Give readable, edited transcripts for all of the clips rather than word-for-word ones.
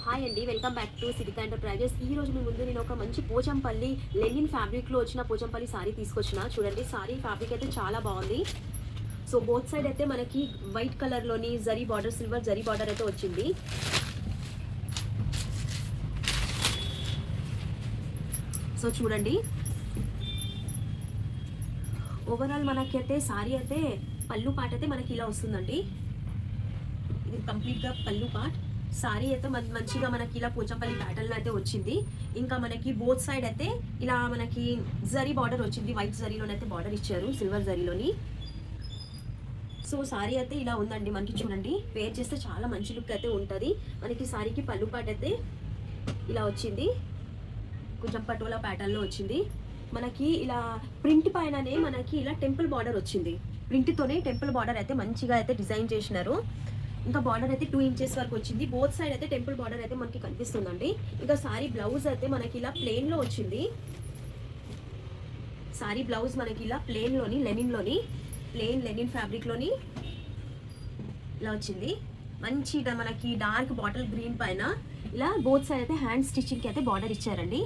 Hi అండి, welcome back to Sirca enterprises. ఈ రోజు మీ ముందు నేను ఒక మంచి పోచంపల్లి లెనిన్ ఫ్యాబ్రిక్లో వచ్చిన పోచంపల్లి సారీ తీసుకొచ్చిన. చూడండి, సారీ ఫ్యాబ్రిక్ అయితే చాలా బాగుంది. సో బోత్ సైడ్ అయితే మనకి వైట్ కలర్లోని zari border, silver zari border అయితే వచ్చింది. సో చూడండి, ఓవరాల్ మనకైతే సారీ అయితే పళ్ళు పాట అయితే మనకి ఇలా వస్తుందండి. ఇది కంప్లీట్గా పళ్ళు పార్ట్. సారీ అయితే మంచిగా మనకి ఇలా పోచంపల్లి ప్యాటర్న్ అయితే వచ్చింది. ఇంకా మనకి బోత్ సైడ్ అయితే ఇలా మనకి జరీ బార్డర్ వచ్చింది. వైట్ జరీలోనైతే బార్డర్ ఇచ్చారు, సిల్వర్ జరీలోని. సో సారీ అయితే ఇలా ఉందండి. మనకి చూడండి, వేర్ చేస్తే చాలా మంచి లుక్ అయితే ఉంటుంది. మనకి సారీకి పళ్ళు పాట అయితే ఇలా వచ్చింది, కొంచెం పటోలా ప్యాటర్న్లో వచ్చింది. మనకి ఇలా ప్రింట్ పైననే మనకి ఇలా టెంపుల్ బార్డర్ వచ్చింది. ప్రింట్తోనే టెంపుల్ బార్డర్ అయితే మంచిగా అయితే డిజైన్ చేసినారు. ఇంకా బార్డర్ అయితే 2 ఇంచెస్ వరకు వచ్చింది. బోత్ సైడ్ అయితే టెంపుల్ బార్డర్ అయితే మనకి కనిపిస్తుందండి. ఇంకా సారీ బ్లౌజ్ అయితే మనకి ఇలా ప్లెయిన్లో వచ్చింది. సారీ బ్లౌజ్ మనకి ఇలా ప్లెయిన్లోని ప్లెయిన్ లెనిన్ ఫ్యాబ్రిక్లోని ఇలా వచ్చింది. మంచిగా మనకి డార్క్ బాటిల్ గ్రీన్ పైన ఇలా బోత్ సైడ్ అయితే హ్యాండ్ స్టిచ్చింగ్కి అయితే బార్డర్ ఇచ్చారండి.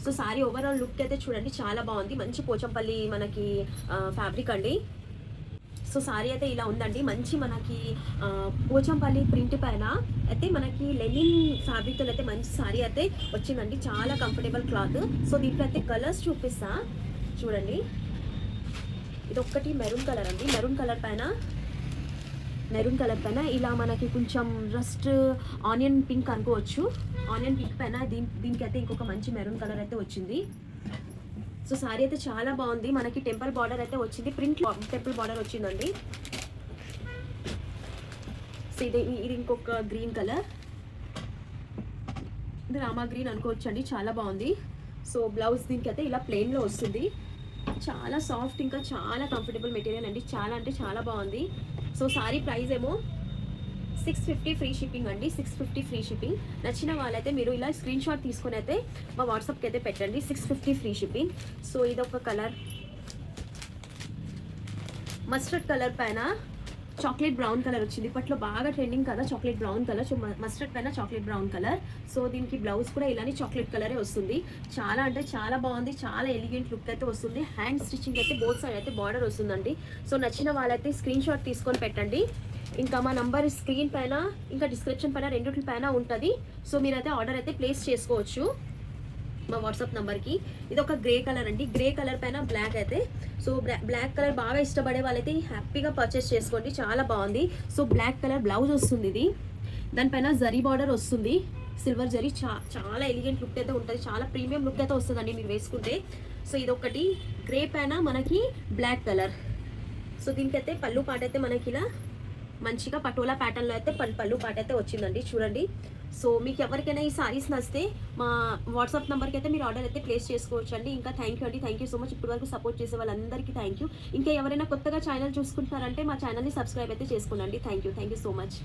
సో సారీ ఓవరాల్ లుక్ అయితే చూడండి చాలా బాగుంది. మంచి పోచంపల్లి మనకి ఫ్యాబ్రిక్ అండి. సో సారీ అయితే ఇలా ఉందండి. మంచి మనకి పోచంపల్లి ప్రింట్ పైన అయితే మనకి లెనిన్ ఫ్యాబ్రిక్తో అయితే మంచి సారీ అయితే వచ్చిందండి. చాలా కంఫర్టబుల్ క్లాత్. సో దీంట్లో అయితే కలర్స్ చూపిస్తా చూడండి. ఇది ఒక్కటి మెరూన్ కలర్ అండి. మెరూన్ కలర్ పైన ఇలా మనకి కొంచెం రస్ట్ ఆనియన్ పింక్ అనుకోవచ్చు. ఆనియన్ పింక్ పైన దీనికి అయితే ఇంకొక మంచి మెరూన్ కలర్ అయితే వచ్చింది. సో సారీ అయితే చాలా బాగుంది. మనకి టెంపుల్ బార్డర్ అయితే వచ్చింది, ప్రింట్ టెంపుల్ బార్డర్ వచ్చిందండి. సో ఇది ఇంకొక గ్రీన్ కలర్, ఇది రామా గ్రీన్ అనుకోవచ్చు అండి. చాలా బాగుంది. సో బ్లౌజ్ దీనికి అయితే ఇలా ప్లెయిన్లో వస్తుంది. చాలా సాఫ్ట్, ఇంకా చాలా కంఫర్టబుల్ మెటీరియల్ అండి. చాలా అంటే చాలా బాగుంది. సో సారీ ప్రైస్ ఏమో 650 ఫ్రీ షిప్పింగ్ అండి. 650 ఫ్రీ షిప్పింగ్. నచ్చిన వాళ్ళైతే మీరు ఇలా స్క్రీన్ షాట్ తీసుకుని అయితే మా వాట్సాప్కి అయితే పెట్టండి. 650 ఫ్రీ షిప్పింగ్. సో ఇదొక కలర్, మస్టర్డ్ కలర్ పైన చాక్లెట్ బ్రౌన్ కలర్ వచ్చింది. ఇప్పట్లో బాగా ట్రెండింగ్ కదా chocolate brown colour. So mustard పైన చాక్లెట్ బ్రౌన్ కలర్. సో దీనికి బ్లౌజ్ కూడా ఇలానే చాక్లెట్ కలరే వస్తుంది. చాలా అంటే చాలా బాగుంది. చాలా ఎలిగెంట్ లుక్ అయితే వస్తుంది. హ్యాండ్ స్టిచ్చింగ్ అయితే బోత్ సైడ్ అయితే బార్డర్ వస్తుందండి. సో నచ్చిన వాళ్ళైతే స్క్రీన్ షాట్ తీసుకొని పెట్టండి. ఇంకా మా నంబర్ స్క్రీన్ పైన ఇంకా డిస్క్రిప్షన్ పైన రెండిటి పైన ఉంటుంది. సో మీరైతే ఆర్డర్ అయితే ప్లేస్ చేసుకోవచ్చు మా వాట్సాప్ నెంబర్కి. ఇది ఒక గ్రే కలర్ అండి. గ్రే కలర్ పైన బ్లాక్ అయితే, సో బ్లాక్ కలర్ బాగా ఇష్టపడే వాళ్ళైతే హ్యాపీగా పర్చేస్ చేసుకోండి. చాలా బాగుంది. సో బ్లాక్ కలర్ బ్లౌజ్ వస్తుంది. ఇది దానిపైన జరీ బార్డర్ వస్తుంది, సిల్వర్ జరీ. చాలా ఎలిగెంట్ లుక్ అయితే ఉంటుంది. చాలా ప్రీమియం లుక్ అయితే వస్తుందండి మీరు వేసుకుంటే. సో ఇదొకటి గ్రే పైన మనకి బ్లాక్ కలర్. సో దీనికైతే పళ్ళు పాట అయితే మనకి ఇలా మంచిగా పటోలా ప్యాటర్న్లో అయితే పళ్ళు పాట అయితే వచ్చిందండి. చూడండి. సో మీకు ఎవరికైనా ఈ సారీస్ నచ్చితే మా వాట్సాప్ నెంబర్కి అయితే మీరు ఆర్డర్ అయితే ప్లేస్ చేసుకోవచ్చు అండి. ఇంకా థ్యాంక్ యూ అండి. Thank you so much. ఇప్పటి వరకు సపోర్ట్ చేసే వాళ్ళందరికీ థ్యాంక్ యూ. ఇంకా ఎవరైనా కొత్తగా ఛానల్ చూసుకుంటున్నారంటే మా ఛానల్ని సబ్స్క్రైబ్ అయితే చేసుకోండి. Thank you so much.